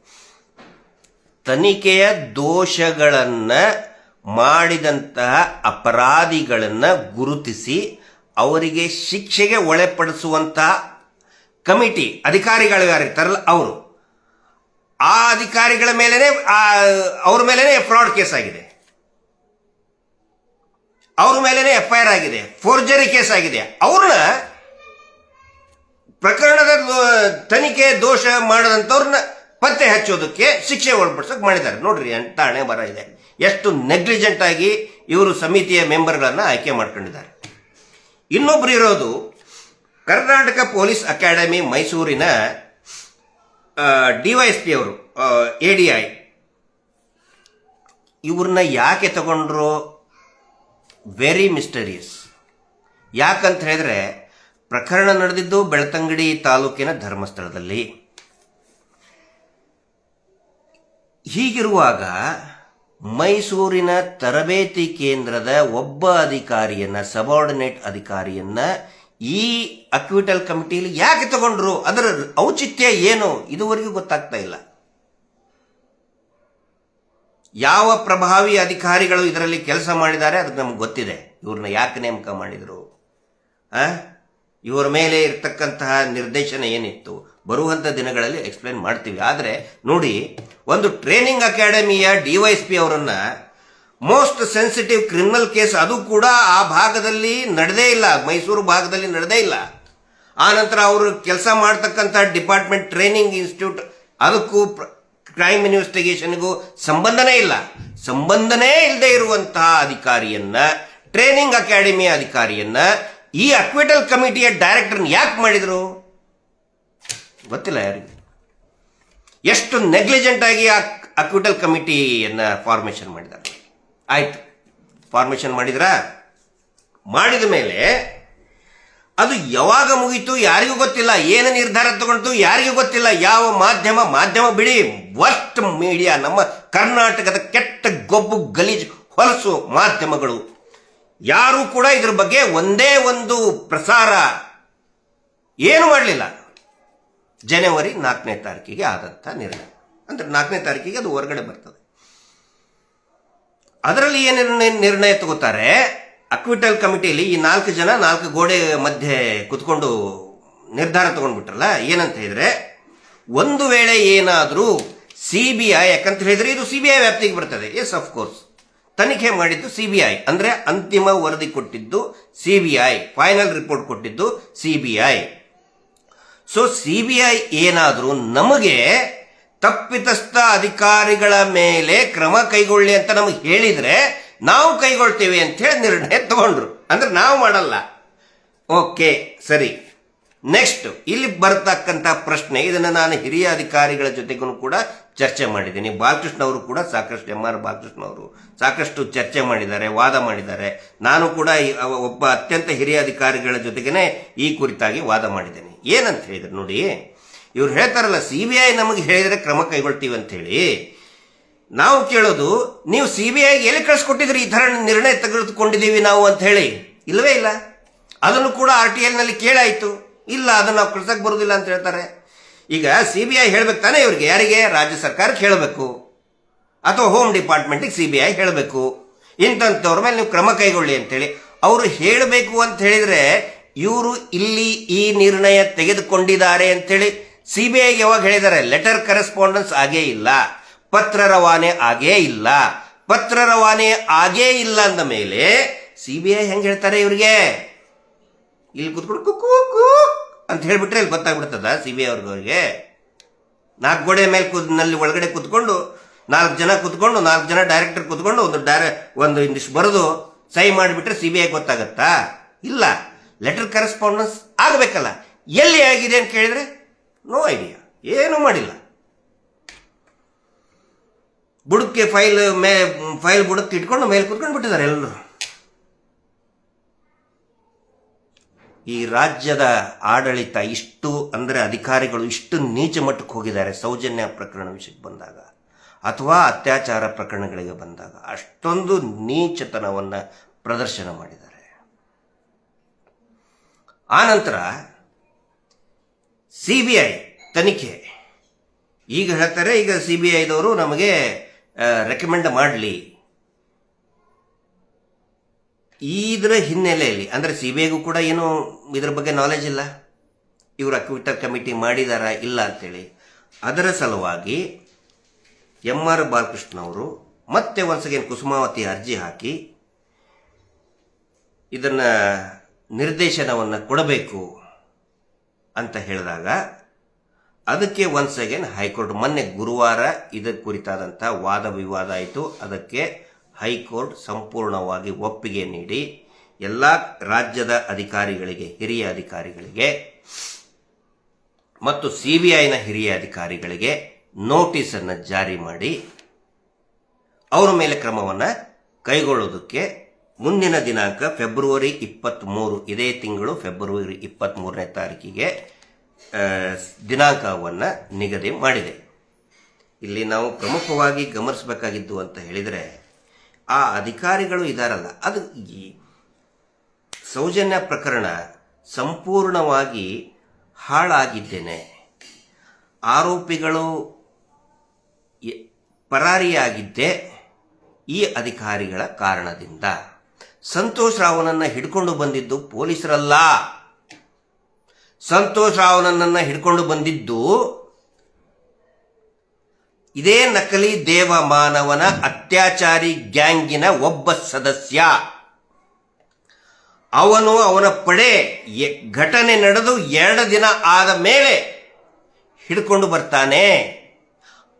ತನಿಖೆಯ ದೋಷಗಳನ್ನ ಮಾಡಿದಂತಹ ಅಪರಾಧಿಗಳನ್ನ ಗುರುತಿಸಿ ಅವರಿಗೆ ಶಿಕ್ಷೆಗೆ ಒಳಪಡಿಸುವಂತಹ ಕಮಿಟಿ ಅಧಿಕಾರಿಗಳು ಯಾರಿರ್ತಾರಲ್ಲ ಅವರು, ಆ ಅಧಿಕಾರಿಗಳ ಮೇಲೇನೆ ಅವ್ರ ಮೇಲೇನೆ ಫ್ರಾಡ್ ಕೇಸ್ ಆಗಿದೆ, ಅವ್ರ ಮೇಲೇನೆ FIR ಆಗಿದೆ, ಫೋರ್ಜರಿ ಕೇಸ್ ಆಗಿದೆ. ಅವ್ರನ್ನ ಪ್ರಕರಣದ ತನಿಖೆ ದೋಷ ಮಾಡದಂತವ್ರನ್ನ ಪತ್ತೆ ಹಚ್ಚೋದಕ್ಕೆ ಶಿಕ್ಷೆ ಒಳಪಡಿಸೋಕೆ ಮಾಡಿದ್ದಾರೆ. ನೋಡ್ರಿ ಅಂತ ಹಣೆ ಬರ ಇದೆ. ಎಷ್ಟು ನೆಗ್ಲಿಜೆಂಟ್ ಆಗಿ ಇವರು ಸಮಿತಿಯ ಮೆಂಬರ್ಗಳನ್ನ ಆಯ್ಕೆ ಮಾಡ್ಕೊಂಡಿದ್ದಾರೆ. ಇನ್ನೊಬ್ರು ಇರೋದು ಕರ್ನಾಟಕ ಪೊಲೀಸ್ ಅಕಾಡೆಮಿ ಮೈಸೂರಿನ DYSP ಅವರು, ADI. ಇವ್ರನ್ನ ಯಾಕೆ ತಗೊಂಡ್ರು? ವೆರಿ ಮಿಸ್ಟರಿಯಸ್. ಯಾಕಂತ ಹೇಳಿದ್ರೆ ಪ್ರಕರಣ ನಡೆದಿದ್ದು ಬೆಳ್ತಂಗಡಿ ತಾಲೂಕಿನ ಧರ್ಮಸ್ಥಳದಲ್ಲಿ. ಹೀಗಿರುವಾಗ ಮೈಸೂರಿನ ತರಬೇತಿ ಕೇಂದ್ರದ ಒಬ್ಬ ಅಧಿಕಾರಿಯನ್ನ, ಸಬಾರ್ಡಿನೇಟ್ ಅಧಿಕಾರಿಯನ್ನ ಈ ಅಕ್ವಿಟಲ್ ಕಮಿಟಿಯಲ್ಲಿ ಯಾಕೆ ತಗೊಂಡ್ರು? ಅದರ ಔಚಿತ್ಯ ಏನು ಇದುವರೆಗೂ ಗೊತ್ತಾಗ್ತಾ ಇಲ್ಲ. ಯಾವ ಪ್ರಭಾವಿ ಅಧಿಕಾರಿಗಳು ಇದರಲ್ಲಿ ಕೆಲಸ ಮಾಡಿದ್ದಾರೆ ಅದು ನಮ್ಗೆ ಗೊತ್ತಿದೆ. ಇವ್ರನ್ನ ಯಾಕೆ ನೇಮಕ ಮಾಡಿದ್ರು, ಇವರ ಮೇಲೆ ಇರ್ತಕ್ಕಂತಹ ನಿರ್ದೇಶನ ಏನಿತ್ತು, ಬರುವಂತ ದಿನಗಳಲ್ಲಿ ಎಕ್ಸ್ಪ್ಲೇನ್ ಮಾಡ್ತೀವಿ. ಆದರೆ ನೋಡಿ, ಒಂದು ಟ್ರೈನಿಂಗ್ ಅಕಾಡೆಮಿಯ DYSP ಅವರನ್ನ ಮೋಸ್ಟ್ ಸೆನ್ಸಿಟಿವ್ ಕ್ರಿಮಿನಲ್ ಕೇಸ್, ಅದು ಕೂಡ ಆ ಭಾಗದಲ್ಲಿ ನಡೆದೇ ಇಲ್ಲ, ಮೈಸೂರು ಭಾಗದಲ್ಲಿ ನಡೆದೇ ಇಲ್ಲ. ಆ ನಂತರ ಅವರು ಕೆಲಸ ಮಾಡ್ತಕ್ಕಂಥ ಡಿಪಾರ್ಟ್ಮೆಂಟ್ ಟ್ರೈನಿಂಗ್ ಇನ್ಸ್ಟಿಟ್ಯೂಟ್, ಅದಕ್ಕೂ ಕ್ರೈಮ್ ಇನ್ವೆಸ್ಟಿಗೇಷನ್ಗೂ ಸಂಬಂಧನೇ ಇಲ್ಲ. ಸಂಬಂಧನೇ ಇಲ್ಲದೆ ಇರುವಂತಹ ಅಧಿಕಾರಿಯನ್ನ, ಟ್ರೈನಿಂಗ್ ಅಕಾಡೆಮಿಯ ಅಧಿಕಾರಿಯನ್ನ ಈ ಅಕ್ವಿಟಲ್ ಕಮಿಟಿಯ ಡೈರೆಕ್ಟರ್ ಯಾಕೆ ಮಾಡಿದ್ರು ಗೊತ್ತಿಲ್ಲ ಯಾರಿಗೂ. ಎಷ್ಟು ನೆಗ್ಲಿಜೆಂಟ್ ಆಗಿ ಆ ಅಕ್ವಿಟಲ್ ಕಮಿಟಿಯನ್ನ ಫಾರ್ಮೇಶನ್ ಮಾಡಿದ್ದಾರೆ. ಆಯ್ತು, ಫಾರ್ಮೇಶನ್ ಮಾಡಿದ ಮೇಲೆ ಅದು ಯಾವಾಗ ಮುಗೀತು ಯಾರಿಗೂ ಗೊತ್ತಿಲ್ಲ. ಏನು ನಿರ್ಧಾರ ತಗೊಂಡು ಯಾರಿಗೂ ಗೊತ್ತಿಲ್ಲ. ಯಾವ ಮಾಧ್ಯಮ ಬಿಡಿ, ವರ್ಸ್ಟ್ ಮೀಡಿಯಾ, ನಮ್ಮ ಕರ್ನಾಟಕದ ಕೆಟ್ಟ ಗೊಬ್ಬು ಗಲೀಜು ಹೊಲಸು ಮಾಧ್ಯಮಗಳು ಯಾರು ಕೂಡ ಇದ್ರ ಬಗ್ಗೆ ಒಂದೇ ಒಂದು ಪ್ರಸಾರ ಏನು ಮಾಡಲಿಲ್ಲ. ಜನವರಿ 4ನೇ ತಾರೀಕಿಗೆ ಆದಂತ ನಿರ್ಣಯ, ಅಂದ್ರೆ 4ನೇ ತಾರೀಕಿಗೆ ಅದು ಹೊರಗಡೆ ಬರ್ತದೆ. ಅದರಲ್ಲಿ ಏನು ನಿರ್ಣಯ ತಗೋತಾರೆ? ಅಕ್ವಿಟಲ್ ಕಮಿಟಿಯಲ್ಲಿ ಈ 4 ಜನ 4 ಗೋಡೆ ಮಧ್ಯೆ ಕುತ್ಕೊಂಡು ನಿರ್ಧಾರ ತಗೊಂಡ್ಬಿಟ್ರಲ್ಲ. ಏನಂತ ಹೇಳಿದ್ರೆ, ಒಂದು ವೇಳೆ ಏನಾದರೂ CBI, ಯಾಕಂತ ಹೇಳಿದ್ರೆ ಇದು CBI ವ್ಯಾಪ್ತಿಗೆ ಬರ್ತದೆ. ಎಸ್, ಆಫ್ ಕೋರ್ಸ್, ತನಿಖೆ ಮಾಡಿದ್ದು CBI, ಅಂದ್ರೆ ಅಂತಿಮ ವರದಿ ಕೊಟ್ಟಿದ್ದು CBI, ಫೈನಲ್ ರಿಪೋರ್ಟ್ ಕೊಟ್ಟಿದ್ದು CBI. ಸೊ CBI ಏನಾದರೂ ನಮಗೆ ತಪ್ಪಿತಸ್ಥ ಅಧಿಕಾರಿಗಳ ಮೇಲೆ ಕ್ರಮ ಕೈಗೊಳ್ಳಿ ಅಂತ ನಮಗೆ ಹೇಳಿದ್ರೆ ನಾವು ಕೈಗೊಳ್ತೇವೆ ಅಂತ ಹೇಳಿ ನಿರ್ಣಯ ತಗೊಂಡ್ರು. ಅಂದ್ರೆ ನಾವು ಮಾಡಲ್ಲ. ಓಕೆ, ಸರಿ. ನೆಕ್ಸ್ಟ್ ಇಲ್ಲಿ ಬರ್ತಕ್ಕಂಥ ಪ್ರಶ್ನೆ, ಇದನ್ನ ನಾನು ಹಿರಿಯ ಅಧಿಕಾರಿಗಳ ಜೊತೆಗೂ ಕೂಡ ಚರ್ಚೆ ಮಾಡಿದ್ದೀನಿ. ಬಾಲಕೃಷ್ಣ ಅವರು ಕೂಡ ಸಾಕಷ್ಟು, MR ಬಾಲಕೃಷ್ಣ ಅವರು ಸಾಕಷ್ಟು ಚರ್ಚೆ ಮಾಡಿದ್ದಾರೆ, ವಾದ ಮಾಡಿದ್ದಾರೆ. ನಾನು ಕೂಡ ಒಬ್ಬ ಅತ್ಯಂತ ಹಿರಿಯ ಅಧಿಕಾರಿಗಳ ಜೊತೆಗೇನೆ ಈ ಕುರಿತಾಗಿ ವಾದ ಮಾಡಿದ್ದೇನೆ. ಏನಂತ ಹೇಳಿದ್ರೆ ನೋಡಿ, ಇವ್ರು ಹೇಳ್ತಾರಲ್ಲ CBI ನಮಗೆ ಹೇಳಿದ್ರೆ ಕ್ರಮ ಕೈಗೊಳ್ತೀವಿ ಅಂತ ಹೇಳಿ. ನಾವು ಕೇಳೋದು, ನೀವು CBI ಎಲ್ಲಿ ಕಳಿಸ್ಕೊಟ್ಟಿದ್ರಿ ಈ ತರ ನಿರ್ಣಯ ತೆಗೆದುಕೊಂಡಿದ್ದೀವಿ ನಾವು ಅಂತ ಹೇಳಿ? ಇಲ್ಲವೇ ಇಲ್ಲ. ಅದನ್ನು ಕೂಡ RTI ನಲ್ಲಿ ಕೇಳಾಯ್ತು. ಇಲ್ಲ, ಅದನ್ನು ನಾವು ಕಳ್ಸಕ್ ಬರುದಿಲ್ಲ ಅಂತ ಹೇಳ್ತಾರೆ. ಈಗ CBI ಹೇಳ್ಬೇಕು ತಾನೆ ಇವ್ರಿಗೆ, ಯಾರಿಗೆ? ರಾಜ್ಯ ಸರ್ಕಾರಕ್ಕೆ ಹೇಳಬೇಕು, ಅಥವಾ ಹೋಮ್ ಡಿಪಾರ್ಟ್ಮೆಂಟ್ಗೆ CBI ಹೇಳಬೇಕು, ಇಂಥವ್ರ ಮೇಲೆ ನೀವು ಕ್ರಮ ಕೈಗೊಳ್ಳಿ ಅಂತೇಳಿ ಅವರು ಹೇಳಬೇಕು. ಅಂತ ಹೇಳಿದ್ರೆ ಇವರು ಇಲ್ಲಿ ಈ ನಿರ್ಣಯ ತೆಗೆದುಕೊಂಡಿದ್ದಾರೆ ಅಂತೇಳಿ CBIಗೆ ಯಾವಾಗ ಹೇಳಿದ್ದಾರೆ? ಲೆಟರ್ ಕರೆಸ್ಪಾಂಡೆನ್ಸ್ ಆಗೇ ಇಲ್ಲ, ಪತ್ರ ರವಾನೆ ಆಗೇ ಇಲ್ಲ. ಪತ್ರ ರವಾನೆ ಆಗೇ ಇಲ್ಲ ಅಂದ ಮೇಲೆ CBI ಹೆಂಗೆ ಹೇಳ್ತಾರೆ ಇವ್ರಿಗೆ? ಇಲ್ಲಿ ಕುತ್ಕೊಂಡು ಕುಕ್ಕು ಅಂತ ಹೇಳ್ಬಿಟ್ರೆ ಇಲ್ಲಿ ಗೊತ್ತಾಗ್ಬಿಡ್ತದ CBI ಅವ್ರಿಗೆ? 4 ಗೋಡೆ ಮೇಲೆ ನಲ್ಲಿ ಒಳಗಡೆ ಕುತ್ಕೊಂಡು 4 ಜನ ಕುತ್ಕೊಂಡು, 4 ಜನ ಡೈರೆಕ್ಟರ್ ಕುತ್ಕೊಂಡು ಒಂದು ಇಂದಿಷ್ಟು ಬರೆದು ಸಹಿ ಮಾಡಿಬಿಟ್ರೆ CBI ಗೊತ್ತಾಗತ್ತಾ? ಇಲ್ಲ. ಲೆಟರ್ ಕರೆಸ್ಪಾಂಡೆನ್ಸ್ ಆಗಬೇಕಲ್ಲ. ಎಲ್ಲಿ ಆಗಿದೆ ಅಂತ ಕೇಳಿದ್ರೆ ನೋ ಐಡಿಯಾ, ಏನು ಮಾಡಿಲ್ಲ. ಬುಡಕ್ಕೆ ಫೈಲ್ ಬುಡಕ್ಕೆ ಇಟ್ಕೊಂಡು ಮೇಲೆ ಕುತ್ಕೊಂಡು ಬಿಟ್ಟಿದ್ದಾರೆ ಎಲ್ಲರೂ. ಈ ರಾಜ್ಯದ ಆಡಳಿತ ಇಷ್ಟು ಅಂದರೆ ಅಧಿಕಾರಿಗಳು ಇಷ್ಟು ನೀಚ ಮಟ್ಟಕ್ಕೆ ಹೋಗಿದ್ದಾರೆ ಸೌಜನ್ಯ ಪ್ರಕರಣ ವಿಷಯಕ್ಕೆ ಬಂದಾಗ ಅಥವಾ ಅತ್ಯಾಚಾರ ಪ್ರಕರಣಗಳಿಗೆ ಬಂದಾಗ ಅಷ್ಟೊಂದು ನೀಚತನವನ್ನು ಪ್ರದರ್ಶನ ಮಾಡಿದ್ದಾರೆ. ಆನಂತರ CBI ತನಿಖೆ ಈಗ ಹೇಳ್ತಾರೆ, ಈಗ CBIದವರು ನಮಗೆ ರೆಕಮೆಂಡ್ ಮಾಡಲಿ. ಇದರ ಹಿನ್ನೆಲೆಯಲ್ಲಿ ಅಂದರೆ CBIಗೂ ಕೂಡ ಏನು ಇದರ ಬಗ್ಗೆ ನಾಲೆಜ್ ಇಲ್ಲ, ಇವರು ಅಕ್ವಿಟಲ್ ಕಮಿಟಿ ಮಾಡಿದಾರ ಇಲ್ಲ ಅಂತೇಳಿ. ಅದರ ಸಲುವಾಗಿ MR ಬಾಲಕೃಷ್ಣ ಅವರು ಮತ್ತೆ ಒಂದ್ಸಗೇನು ಕುಸುಮಾವತಿ ಅರ್ಜಿ ಹಾಕಿ ಇದನ್ನ ನಿರ್ದೇಶನವನ್ನು ಕೊಡಬೇಕು ಅಂತ ಹೇಳಿದಾಗ ಅದಕ್ಕೆ ಒನ್ಸ್ ಅಗೇನ್ ಹೈಕೋರ್ಟ್ ಮೊನ್ನೆ ಗುರುವಾರ ಇದರ ಕುರಿತಾದಂಥ ವಾದ ವಿವಾದ ಆಯಿತು. ಅದಕ್ಕೆ ಹೈಕೋರ್ಟ್ ಸಂಪೂರ್ಣವಾಗಿ ಒಪ್ಪಿಗೆ ನೀಡಿ ಎಲ್ಲ ರಾಜ್ಯದ ಅಧಿಕಾರಿಗಳಿಗೆ, ಹಿರಿಯ ಅಧಿಕಾರಿಗಳಿಗೆ ಮತ್ತು CBIನ ಹಿರಿಯ ಅಧಿಕಾರಿಗಳಿಗೆ ನೋಟಿಸನ್ನು ಜಾರಿ ಮಾಡಿ ಅವರ ಮೇಲೆ ಕ್ರಮವನ್ನು ಕೈಗೊಳ್ಳುವುದಕ್ಕೆ ಮುಂದಿನ ದಿನಾಂಕ ಫೆಬ್ರವರಿ 23, ಇದೇ ತಿಂಗಳು ಫೆಬ್ರವರಿ 23ನೇ ತಾರೀಕಿಗೆ ದಿನಾಂಕವನ್ನು ನಿಗದಿ ಮಾಡಿದೆ. ಇಲ್ಲಿ ನಾವು ಪ್ರಮುಖವಾಗಿ ಗಮನಿಸಬೇಕಾಗಿದ್ದು ಅಂತ ಹೇಳಿದರೆ, ಆ ಅಧಿಕಾರಿಗಳು ಇದಾರಲ್ಲ, ಅದು ಈ ಸೌಜನ್ಯ ಪ್ರಕರಣ ಸಂಪೂರ್ಣವಾಗಿ ಹಾಳಾಗಿದ್ದೇನೆ, ಆರೋಪಿಗಳು ಪರಾರಿಯಾಗಿದ್ದೇ ಈ ಅಧಿಕಾರಿಗಳ ಕಾರಣದಿಂದ. ಸಂತೋಷ್ ರಾವ್ನನ್ನ ಹಿಡ್ಕೊಂಡು ಬಂದಿದ್ದು ಪೊಲೀಸರಲ್ಲ, ಸಂತೋಷ್ ರಾವ್ನನ್ನ ಹಿಡ್ಕೊಂಡು ಬಂದಿದ್ದು ಇದೇ ನಕಲಿ ದೇವಮಾನವನ ಅತ್ಯಾಚಾರಿ ಗ್ಯಾಂಗಿನ ಒಬ್ಬ ಸದಸ್ಯ. ಅವನ ಪಡೆ ಘಟನೆ ನಡೆದು 2 ದಿನ ಆದ ಮೇಲೆ ಹಿಡ್ಕೊಂಡು ಬರ್ತಾನೆ.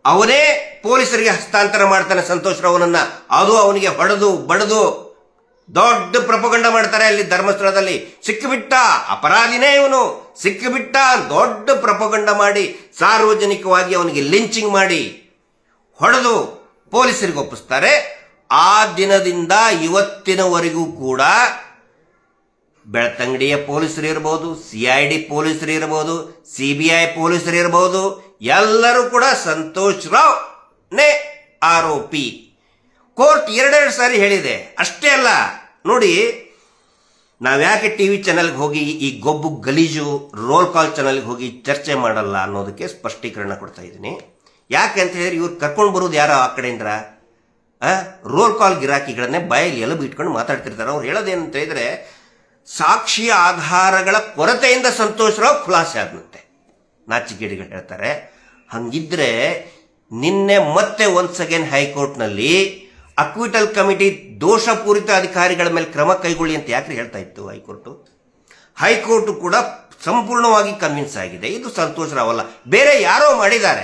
ಅವನೇ ಪೊಲೀಸರಿಗೆ ಹಸ್ತಾಂತರ ಮಾಡ್ತಾನೆ ಸಂತೋಷ್ ರಾವ್ನನ್ನ. ಅದು ಅವನಿಗೆ ಹೊಡೆದು ಬಡದು ದೊಡ್ಡ ಪ್ರಪಗಂಡ ಮಾಡ್ತಾರೆ ಅಲ್ಲಿ ಧರ್ಮಸ್ಥಳದಲ್ಲಿ. ಸಿಕ್ಕಿಬಿಟ್ಟ, ಅಪರಾಧಿನೇ ಇವನು, ಸಿಕ್ಕಿಬಿಟ್ಟ, ದೊಡ್ಡ ಪ್ರಪಗಂಡ ಮಾಡಿ ಸಾರ್ವಜನಿಕವಾಗಿ ಅವನಿಗೆ ಲಿಂಚಿಂಗ್ ಮಾಡಿ ಹೊಡೆದು ಪೊಲೀಸರಿಗೆ ಒಪ್ಪಿಸ್ತಾರೆ. ಆ ದಿನದಿಂದ ಇವತ್ತಿನವರೆಗೂ ಕೂಡ ಬೆಳ್ತಂಗಡಿಯ ಪೊಲೀಸರು ಇರಬಹುದು, CID ಪೊಲೀಸರು ಇರಬಹುದು, CBI ಪೊಲೀಸರು ಇರಬಹುದು, ಎಲ್ಲರೂ ಕೂಡ ಸಂತೋಷ್ ರಾವ್ನೇ ಆರೋಪಿ. ಕೋರ್ಟ್ 2 ಸಾರಿ ಹೇಳಿದೆ. ಅಷ್ಟೇ ಅಲ್ಲ ನೋಡಿ, ನಾವ್ಯಾಕೆ TV ಚಾನೆಲ್ಗೆ ಹೋಗಿ ಈ ಗೊಬ್ಬು ಗಲೀಜು ರೋಲ್ ಕಾಲ್ ಚಾನೆಲ್ಗೆ ಹೋಗಿ ಚರ್ಚೆ ಮಾಡಲ್ಲ ಅನ್ನೋದಕ್ಕೆ ಸ್ಪಷ್ಟೀಕರಣ ಕೊಡ್ತಾ ಇದ್ದೀನಿ. ಯಾಕೆ ಅಂತ ಹೇಳಿದ್ರೆ, ಇವ್ರು ಕರ್ಕೊಂಡು ಬರೋದು ಯಾರೋ ಆ ಕಡೆಯಿಂದ ರೋಲ್ ಕಾಲ್ ಗಿರಾಕಿಗಳನ್ನೇ ಬಾಯಲ್ಲಿ ಎಲುಬು ಇಟ್ಕೊಂಡು ಮಾತಾಡ್ತಿರ್ತಾರೆ. ಅವ್ರು ಹೇಳೋದೇನಂತ ಹೇಳಿದ್ರೆ, ಸಾಕ್ಷಿ ಆಧಾರಗಳ ಕೊರತೆಯಿಂದ ಸಂತೋಷ್ ರಾವ್ ಖುಲಾಸೆ ಆದಂತೆ ನಾಚಿಕೆಡಿಗಳು ಹೇಳ್ತಾರೆ. ಹಂಗಿದ್ರೆ ನಿನ್ನೆ ಮತ್ತೆ ಒನ್ಸ್ ಅಗೇನ್ ಹೈಕೋರ್ಟ್ನಲ್ಲಿ ಅಕ್ವಿಟಲ್ ಕಮಿಟಿ ದೋಷಪೂರಿತ ಅಧಿಕಾರಿಗಳ ಮೇಲೆ ಕ್ರಮ ಕೈಗೊಳ್ಳಿ ಅಂತ ಯಾಕ್ರಿ ಹೇಳ್ತಾ ಇತ್ತು ಹೈಕೋರ್ಟ್ ಕೂಡ ಸಂಪೂರ್ಣವಾಗಿ ಕನ್ವಿನ್ಸ್ ಆಗಿದೆ ಇದು ಸಂತೋಷ್ ರಾವ್ ಅಲ್ಲ, ಬೇರೆ ಯಾರೋ ಮಾಡಿದ್ದಾರೆ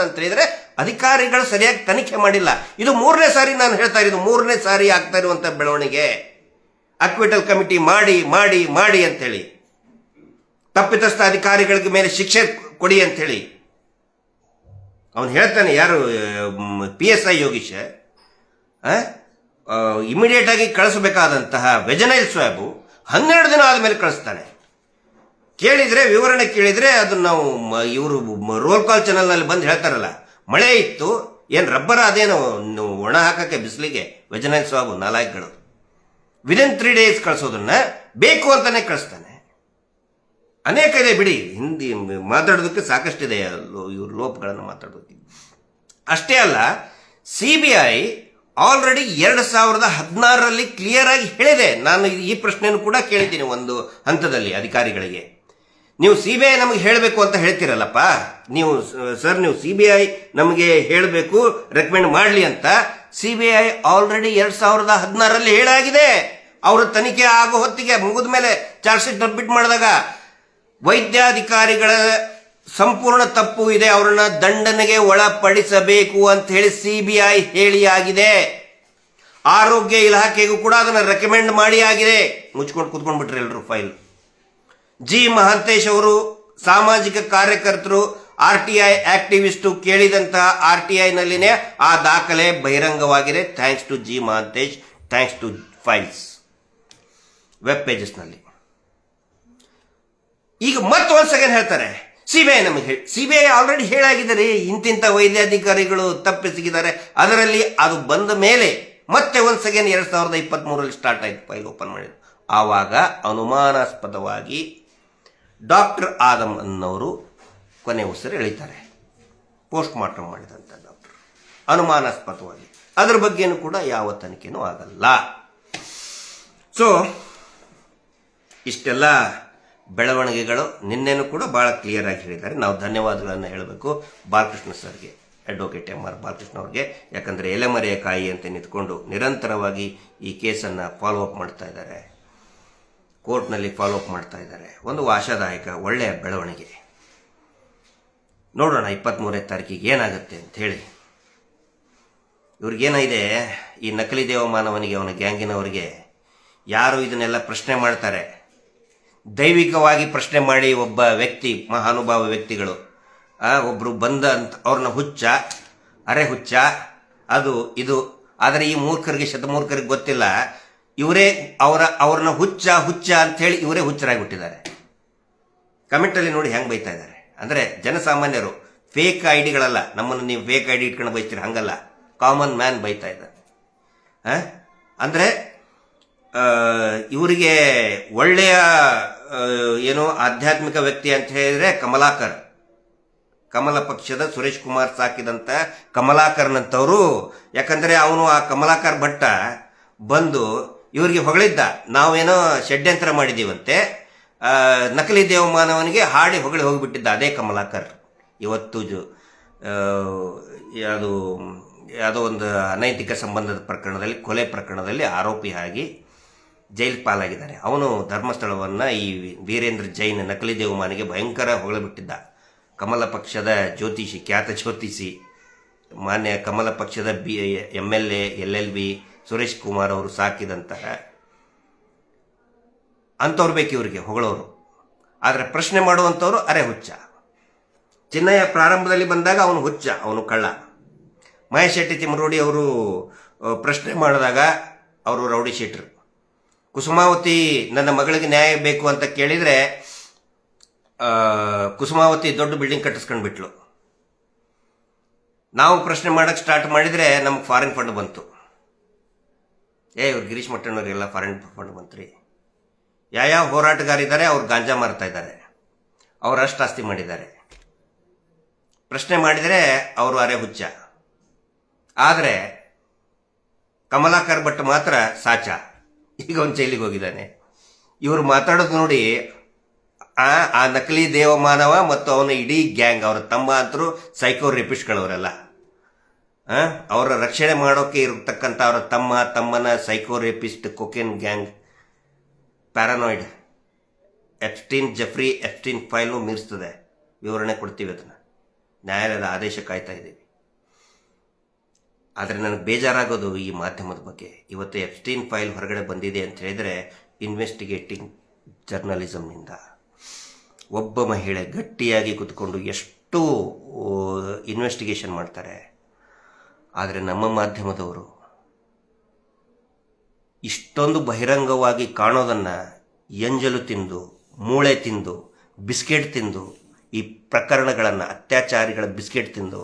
ಅಂತ ಹೇಳಿದ್ರೆ ಅಧಿಕಾರಿಗಳು ಸರಿಯಾಗಿ ತನಿಖೆ ಮಾಡಿಲ್ಲ. ಇದು 3ನೇ ಸಾರಿ ನಾನು ಹೇಳ್ತಾ ಇರೋದು, 3ನೇ ಸಾರಿ ಆಗ್ತಾ ಇರುವಂತ ಬೆಳವಣಿಗೆ. ಅಕ್ವಿಟಲ್ ಕಮಿಟಿ ಮಾಡಿ ಮಾಡಿ ಮಾಡಿ ಅಂತೇಳಿ, ತಪ್ಪಿತಸ್ಥ ಅಧಿಕಾರಿಗಳಿಗೆ ಮೇಲೆ ಶಿಕ್ಷೆ ಕೊಡಿ ಅಂತೇಳಿ ಅವನು ಹೇಳ್ತಾನೆ. ಯಾರು PSI ಯೋಗೀಶ್ ಇಮಿಡಿಯೇಟ್ ಆಗಿ ಕಳಿಸಬೇಕಾದಂತಹ ವೆಜನೈಲ್ ಸ್ವ್ಯಾಬು 12 ದಿನ ಆದಮೇಲೆ ಕಳಿಸ್ತಾನೆ. ಕೇಳಿದ್ರೆ, ವಿವರಣೆ ಕೇಳಿದ್ರೆ ಅದನ್ನ ನಾವು ಇವರು ರೋಲ್ ಕಾಲ್ ಚಾನಲ್ನಲ್ಲಿ ಬಂದು ಹೇಳ್ತಾರಲ್ಲ, ಮಳೆ ಇತ್ತು, ಏನು ರಬ್ಬರ್ ಅದೇನು ಒಣ ಹಾಕಕ್ಕೆ ಬಿಸಿಲಿಗೆ ವೆಜನೈಲ್ ಸ್ವಾಬು ನಾಲಾಯಕ್ಗಳು ವಿದಿನ್ 3 days ಕಳಿಸೋದನ್ನ ಬೇಕು ಅಂತಾನೆ ಕಳಿಸ್ತಾನೆ. ಅನೇಕ ಇದೆ ಬಿಡಿ, ಹಿಂದಿ ಮಾತಾಡೋದಕ್ಕೆ ಸಾಕಷ್ಟಿದೆ ಇವ್ರ ಲೋಪಗಳನ್ನು ಮಾತಾಡೋದಕ್ಕೆ. ಅಷ್ಟೇ ಅಲ್ಲ, CBI ಆಲ್ರೆಡಿ 2016ರಲ್ಲಿ ಕ್ಲಿಯರ್ ಆಗಿ ಹೇಳಿದೆ. ನಾನು ಈ ಪ್ರಶ್ನೆಯನ್ನು ಕೂಡ ಕೇಳಿದ್ದೀನಿ ಒಂದು ಹಂತದಲ್ಲಿ ಅಧಿಕಾರಿಗಳಿಗೆ. ನೀವು CBI ನಮಗೆ ಹೇಳಬೇಕು ಅಂತ ಹೇಳ್ತೀರಲ್ಲಪ್ಪ, ನೀವು CBI ನಮಗೆ ಹೇಳಬೇಕು, ರೆಕಮೆಂಡ್ ಮಾಡಲಿ ಅಂತ. CBI ಆಲ್ರೆಡಿ 2016ರಲ್ಲಿ ಹೇಳಾಗಿದೆ. ಅವರು ತನಿಖೆ ಆಗೋ ಹೊತ್ತಿಗೆ ಮುಗಿದ ಮೇಲೆ ಚಾರ್ಜ್ ಶೀಟ್ ಸಬ್ಮಿಟ್ ಮಾಡಿದಾಗ ವೈದ್ಯಾಧಿಕಾರಿಗಳ ಸಂಪೂರ್ಣ ತಪ್ಪು ಇದೆ, ಅವರನ್ನ ದಂಡನೆಗೆ ಒಳಪಡಿಸಬೇಕು ಅಂತ ಹೇಳಿ CBI ಹೇಳಿ ಆಗಿದೆ. ಆರೋಗ್ಯ ಇಲಾಖೆಗೂ ಕೂಡ ಅದನ್ನು ರೆಕಮೆಂಡ್ ಮಾಡಿ ಆಗಿದೆ. ಮುಚ್ಕೊಂಡು ಕೂತ್ಕೊಂಡು ಬಿಟ್ರೆ ಎಲ್ಲರೂ ಫೈಲ್. G. ಮಹಾಂತೇಶ್ ಅವರು ಸಾಮಾಜಿಕ ಕಾರ್ಯಕರ್ತರು, RTI ಆಕ್ಟಿವಿಸ್ಟು ಕೇಳಿದಂತಹ RTI ನಲ್ಲಿನೇ ಆ ದಾಖಲೆ ಬಹಿರಂಗವಾಗಿದೆ. Thanks to G. Mahantesh, thanks to files web ಪೇಜಸ್ನಲ್ಲಿ. ಈಗ ಮತ್ತೊಂದು ಸೆಕೆಂಡ್ ಹೇಳ್ತಾರೆ ಸಿಬಿಐ ನಮಗೆ ಸಿಬಿಐ ಆಲ್ರೆಡಿ ಹೇಳಾಗಿದ್ದಾರೆ ಇಂತಿಂಥ ವೈದ್ಯಾಧಿಕಾರಿಗಳು ತಪ್ಪಿಸಿದ್ದಾರೆ. ಅದರಲ್ಲಿ ಅದು ಬಂದ ಮೇಲೆ ಮತ್ತೆ ಒಂದು ಸೆಕೆಂಡ್ 2023 ಸ್ಟಾರ್ಟ್ ಆಯ್ತು, ಫೈಲ್ ಓಪನ್ ಮಾಡಿದ್ರು. ಆವಾಗ ಅನುಮಾನಾಸ್ಪದವಾಗಿ ಡಾಕ್ಟರ್ ಆದಮ್ ಅನ್ನೋರು ಕೊನೆ ಉಸಿರು ಎಳಿತಾರೆ. ಪೋಸ್ಟ್ ಮಾರ್ಟಮ್ ಮಾಡಿದಂಥ ಡಾಕ್ಟರ್ ಅನುಮಾನಾಸ್ಪದವಾಗಿ. ಅದ್ರ ಬಗ್ಗೆನೂ ಕೂಡ ಯಾವ ತನಿಖೆನೂ ಆಗಲ್ಲ. ಸೊ ಇಷ್ಟೆಲ್ಲ ಬೆಳವಣಿಗೆಗಳು ನಿನ್ನೆನೂ ಕೂಡ ಭಾಳ ಕ್ಲಿಯರ್ ಆಗಿ ಹೇಳಿದ್ದಾರೆ. ನಾವು ಧನ್ಯವಾದಗಳನ್ನು ಹೇಳಬೇಕು ಬಾಲಕೃಷ್ಣ ಸರ್ಗೆ, ಅಡ್ವೊಕೇಟ್ MR ಬಾಲಕೃಷ್ಣ ಅವ್ರಿಗೆ. ಯಾಕಂದರೆ ಎಲೆಮರೆಯ ಕಾಯಿ ಅಂತ ನಿಂತ್ಕೊಂಡು ನಿರಂತರವಾಗಿ ಈ ಕೇಸನ್ನು ಫಾಲೋ ಅಪ್ ಮಾಡ್ತಾ ಇದ್ದಾರೆ, ಕೋರ್ಟ್ನಲ್ಲಿ ಫಾಲೋ ಅಪ್ ಮಾಡ್ತಾ ಇದ್ದಾರೆ. ಒಂದು ಆಶಾದಾಯಕ ಒಳ್ಳೆಯ ಬೆಳವಣಿಗೆ. ನೋಡೋಣ 23ನೇ ತಾರೀಕಿಗೆ ಏನಾಗುತ್ತೆ ಅಂತ ಹೇಳಿ. ಇವ್ರಿಗೇನಿದೆ, ಈ ನಕಲಿ ದೇವಮಾನವನಿಗೆ ಅವನ ಗ್ಯಾಂಗಿನವರಿಗೆ ಯಾರು ಇದನ್ನೆಲ್ಲ ಪ್ರಶ್ನೆ ಮಾಡ್ತಾರೆ, ದೈವಿಕವಾಗಿ ಪ್ರಶ್ನೆ ಮಾಡಿ ಒಬ್ಬ ವ್ಯಕ್ತಿ, ಮಹಾನುಭಾವ ವ್ಯಕ್ತಿಗಳು ಒಬ್ಬರು ಬಂದ ಅಂತ ಅವ್ರನ್ನ ಹುಚ್ಚ, ಅರೆ ಹುಚ್ಚ, ಅದು ಇದು. ಆದರೆ ಈ ಮೂರ್ಖರಿಗೆ, ಶತಮೂರ್ಖರಿಗೆ ಗೊತ್ತಿಲ್ಲ, ಇವರೇ ಅವ್ರನ್ನ ಹುಚ್ಚ ಹುಚ್ಚ ಅಂಥೇಳಿ ಇವರೇ ಹುಚ್ಚರಾಗಿಬಿಟ್ಟಿದ್ದಾರೆ. ಕಮೆಂಟಲ್ಲಿ ನೋಡಿ ಹೆಂಗೆ ಬೈತಾ ಇದ್ದಾರೆ. ಅಂದರೆ ಜನಸಾಮಾನ್ಯರು, ಫೇಕ್ ಐಡಿಗಳಲ್ಲ, ನಮ್ಮನ್ನು ನೀವು ಫೇಕ್ ಐಡಿ ಇಟ್ಕೊಂಡು ಬೈತೀರಿ, ಹಂಗಲ್ಲ, ಕಾಮನ್ ಮ್ಯಾನ್ ಬೈತಾ ಇದ್ದಾರೆ. ಅಂದರೆ ಇವರಿಗೆ ಒಳ್ಳೆಯ ಏನು ಆಧ್ಯಾತ್ಮಿಕ ವ್ಯಕ್ತಿ ಅಂತ ಹೇಳಿದ್ರೆ ಕಮಲಾಕರ್, ಕಮಲ ಪಕ್ಷದ ಸುರೇಶ್ ಕುಮಾರ್ ಸಾಕಿದಂಥ ಕಮಲಾಕರ್ನಂಥವರು. ಯಾಕಂದರೆ ಅವನು ಆ ಕಮಲಾಕರ್ ಭಟ್ಟ ಬಂದು ಇವರಿಗೆ ಹೊಗಳಿದ್ದ, ನಾವೇನೋ ಷಡ್ಯಂತ್ರ ಮಾಡಿದ್ದೀವಂತೆ, ನಕಲಿ ದೇವಮಾನವನಿಗೆ ಹಾಡಿ ಹೊಗಳಿ ಹೋಗಿಬಿಟ್ಟಿದ್ದ ಅದೇ ಕಮಲಾಕರ್. ಇವತ್ತು ಯಾವುದೋ ಒಂದು ಅನೈತಿಕ ಸಂಬಂಧದ ಪ್ರಕರಣದಲ್ಲಿ, ಕೊಲೆ ಪ್ರಕರಣದಲ್ಲಿ ಆರೋಪಿಯಾಗಿ ಜೈಲ್ ಪಾಲಾಗಿದ್ದಾನೆ. ಅವನು ಧರ್ಮಸ್ಥಳವನ್ನು ಈ ವೀರೇಂದ್ರ ಜೈನ್ ನಕಲಿ ದೇವಮಾನಿಗೆ ಭಯಂಕರ ಹೊಗಳಿಬಿಟ್ಟಿದ್ದ. ಕಮಲ ಪಕ್ಷದ ಜ್ಯೋತಿಷಿ, ಖ್ಯಾತ ಜ್ಯೋತಿಷಿ, ಮಾನ್ಯ ಕಮಲ ಪಕ್ಷದ MLA LLB ಸುರೇಶ್ ಕುಮಾರ್ ಅವರು ಸಾಕಿದಂತಹ ಅಂಥವ್ರು ಬೇಕು ಇವರಿಗೆ ಹೊಗಳೋರು. ಆದರೆ ಪ್ರಶ್ನೆ ಮಾಡುವಂಥವ್ರು ಅರೆ ಹುಚ್ಚ. ಚಿನ್ನಯ್ಯ ಪ್ರಾರಂಭದಲ್ಲಿ ಬಂದಾಗ ಅವನು ಹುಚ್ಚ, ಅವನು ಕಳ್ಳ. ಮಹೇಶ್ ಶೆಟ್ಟಿ ತಿಮ್ಮರೋಡಿ ಅವರು ಪ್ರಶ್ನೆ ಮಾಡಿದಾಗ ಅವರು ರೌಡಿ ಶೀಟ್ರು. ಕುಸುಮಾವತಿ ನನ್ನ ಮಗಳಿಗೆ ನ್ಯಾಯ ಬೇಕು ಅಂತ ಕೇಳಿದರೆ ಕುಸುಮಾವತಿ ದೊಡ್ಡ ಬಿಲ್ಡಿಂಗ್ ಕಟ್ಟಿಸ್ಕೊಂಡು ಬಿಟ್ಲು. ನಾವು ಪ್ರಶ್ನೆ ಮಾಡೋಕ್ಕೆ ಸ್ಟಾರ್ಟ್ ಮಾಡಿದರೆ ನಮಗೆ ಫಾರಿನ್ ಫಂಡ್ ಬಂತು. ಇವ್ರು ಗಿರೀಶ್ ಮಟ್ಟಣ್ಣವ್ರಿಗೆಲ್ಲ ಫಾರಿನ್ ಫಂಡ್ ಬಂತ್ರಿ. ಯಾವ ಹೋರಾಟಗಾರಿದ್ದಾರೆ, ಅವ್ರು ಗಾಂಜಾ ಮಾರ್ತಾ ಇದ್ದಾರೆ, ಅವ್ರು ಅಷ್ಟು ಆಸ್ತಿ ಮಾಡಿದ್ದಾರೆ. ಪ್ರಶ್ನೆ ಮಾಡಿದರೆ ಅವರು ಅರೆ ಹುಚ್ಚ. ಆದರೆ ಕಮಲಾಕರ್ ಭಟ್ ಮಾತ್ರ ಸಾಚ. ಈಗ ಒಂದು ಜೈಲಿಗೆ ಹೋಗಿದ್ದಾನೆ. ಇವರು ಮಾತಾಡೋದು ನೋಡಿ, ಆ ನಕಲಿ ದೇವಮಾನವ ಮತ್ತು ಅವನ ಇಡೀ ಗ್ಯಾಂಗ್, ಅವರ ತಮ್ಮ ಅಂತರೂ ಸೈಕೋ ರೇಪಿಸ್ಟ್ಗಳವರೆಲ್ಲ. ಅವರ ರಕ್ಷಣೆ ಮಾಡೋಕೆ ಇರತಕ್ಕಂಥ ಅವರ ತಮ್ಮನ psycho rapist cocaine gang, paranoid, Jeffrey Epstein file ಮೀರಿಸ್ತದೆ. ವಿವರಣೆ ಕೊಡ್ತೀವಿ, ಅದನ್ನು ನ್ಯಾಯಾಲಯದ ಆದೇಶ ಕಾಯ್ತಾ ಇದ್ದೀವಿ. ಆದರೆ ನನಗೆ ಬೇಜಾರಾಗೋದು ಈ ಮಾಧ್ಯಮದ ಬಗ್ಗೆ. ಇವತ್ತು ಎಪ್ಸ್ಟೀನ್ ಫೈಲ್ ಹೊರಗಡೆ ಬಂದಿದೆ ಅಂತ ಹೇಳಿದರೆ ಇನ್ವೆಸ್ಟಿಗೇಟಿಂಗ್ ಜರ್ನಲಿಸಮ್ನಿಂದ ಒಬ್ಬ ಮಹಿಳೆ ಗಟ್ಟಿಯಾಗಿ ಕೂತ್ಕೊಂಡು ಎಷ್ಟು ಇನ್ವೆಸ್ಟಿಗೇಷನ್ ಮಾಡ್ತಾರೆ. ಆದರೆ ನಮ್ಮ ಮಾಧ್ಯಮದವರು ಇಷ್ಟೊಂದು ಬಹಿರಂಗವಾಗಿ ಕಾಣೋದನ್ನು ಎಂಜಲು ತಿಂದು, ಮೂಳೆ ತಿಂದು, ಬಿಸ್ಕೆಟ್ ತಿಂದು, ಈ ಪ್ರಕರಣಗಳನ್ನು, ಅತ್ಯಾಚಾರಿಗಳ ಬಿಸ್ಕೆಟ್ ತಿಂದು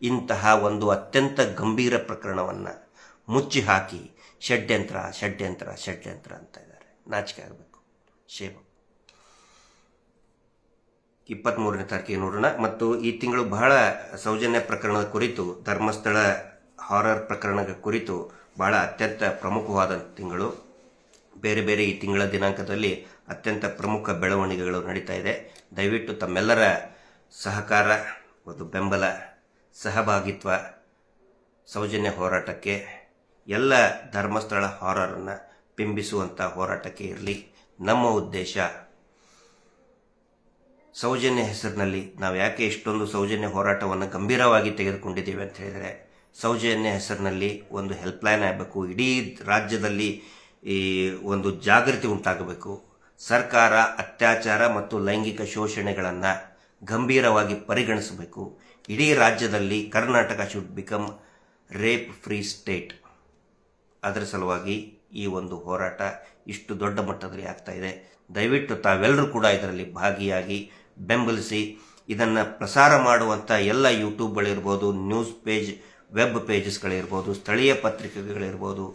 ಇಂತಹ ಒಂದು ಅತ್ಯಂತ ಗಂಭೀರ ಪ್ರಕರಣವನ್ನು ಮುಚ್ಚಿ ಹಾಕಿ ಷಡ್ಯಂತ್ರ ಷಡ್ಯಂತ್ರ ಷಡ್ಯಂತ್ರ ಅಂತ ಇದ್ದಾರೆ. ನಾಚಿಕೆ ಆಗಬೇಕು, ಶೇಮ. 23ನೇ ತಾರೀಕಿಗೆ ನೋಡೋಣ. ಮತ್ತು ಈ ತಿಂಗಳು ಬಹಳ ಸೌಜನ್ಯ ಪ್ರಕರಣದ ಕುರಿತು, ಧರ್ಮಸ್ಥಳ ಹಾರರ್ ಪ್ರಕರಣದ ಕುರಿತು ಬಹಳ ಅತ್ಯಂತ ಪ್ರಮುಖವಾದ ತಿಂಗಳು. ಬೇರೆ ಬೇರೆ ಈ ತಿಂಗಳ ದಿನಾಂಕದಲ್ಲಿ ಅತ್ಯಂತ ಪ್ರಮುಖ ಬೆಳವಣಿಗೆಗಳು ನಡೀತಾ ಇದೆ. ದಯವಿಟ್ಟು ತಮ್ಮೆಲ್ಲರ ಸಹಕಾರ ಮತ್ತು ಬೆಂಬಲ, ಸಹಭಾಗಿತ್ವ ಸೌಜನ್ಯ ಹೋರಾಟಕ್ಕೆ, ಎಲ್ಲ ಧರ್ಮಸ್ಥಳ ಹಾರರನ್ನು ಬಿಂಬಿಸುವಂಥ ಹೋರಾಟಕ್ಕೆ ಇರಲಿ. ನಮ್ಮ ಉದ್ದೇಶ ಸೌಜನ್ಯ ಹೆಸರಿನಲ್ಲಿ ನಾವು ಯಾಕೆ ಇಷ್ಟೊಂದು ಸೌಜನ್ಯ ಹೋರಾಟವನ್ನು ಗಂಭೀರವಾಗಿ ತೆಗೆದುಕೊಂಡಿದ್ದೇವೆ ಅಂತ ಹೇಳಿದರೆ, ಸೌಜನ್ಯ ಹೆಸರಿನಲ್ಲಿ ಒಂದು ಹೆಲ್ಪ್ಲೈನ್ ಆಗಬೇಕು. ಇಡೀ ರಾಜ್ಯದಲ್ಲಿ ಈ ಒಂದು ಜಾಗೃತಿ ಉಂಟಾಗಬೇಕು. ಸರ್ಕಾರ ಅತ್ಯಾಚಾರ ಮತ್ತು ಲೈಂಗಿಕ ಶೋಷಣೆಗಳನ್ನು ಗಂಭೀರವಾಗಿ ಪರಿಗಣಿಸಬೇಕು. ಇಡೀ ರಾಜ್ಯದಲ್ಲಿ Karnataka should become rape free state. ಅದರ ಸಲುವಾಗಿ ಈ ಒಂದು ಹೋರಾಟ ಇಷ್ಟು ದೊಡ್ಡ ಮಟ್ಟದಲ್ಲಿ ಆಗ್ತಾ ಇದೆ. ದಯವಿಟ್ಟು ತಾವೆಲ್ಲರೂ ಕೂಡ ಇದರಲ್ಲಿ ಭಾಗಿಯಾಗಿ ಬೆಂಬಲಿಸಿ. ಇದನ್ನು ಪ್ರಸಾರ ಮಾಡುವಂಥ ಎಲ್ಲ ಯೂಟ್ಯೂಬ್ಗಳಿರ್ಬೋದು, ನ್ಯೂಸ್ ಪೇಜ್, ವೆಬ್ ಪೇಜಸ್ಗಳಿರ್ಬೋದು, ಸ್ಥಳೀಯ ಪತ್ರಿಕೆಗಳಿರ್ಬೋದು,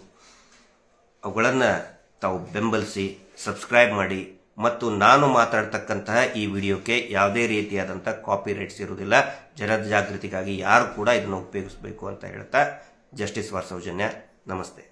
ಅವುಗಳನ್ನು ತಾವು ಬೆಂಬಲಿಸಿ ಸಬ್ಸ್ಕ್ರೈಬ್ ಮಾಡಿ. ಮತ್ತು ನಾನು ಮಾತಾಡ್ತಕ್ಕಂತಹ ಈ ವಿಡಿಯೋಕ್ಕೆ ಯಾವುದೇ ರೀತಿಯಾದಂಥ ಕಾಪಿ ರೈಟ್ಸ್ ಇರುವುದಿಲ್ಲ. ಜನಜಾಗೃತಿಗಾಗಿ ಯಾರು ಕೂಡ ಇದನ್ನು ಉಪಯೋಗಿಸಬೇಕು ಅಂತ ಹೇಳ್ತಾ, ಜಸ್ಟಿಸ್ ಫಾರ್ ಸೌಜನ್ಯ. ನಮಸ್ತೆ.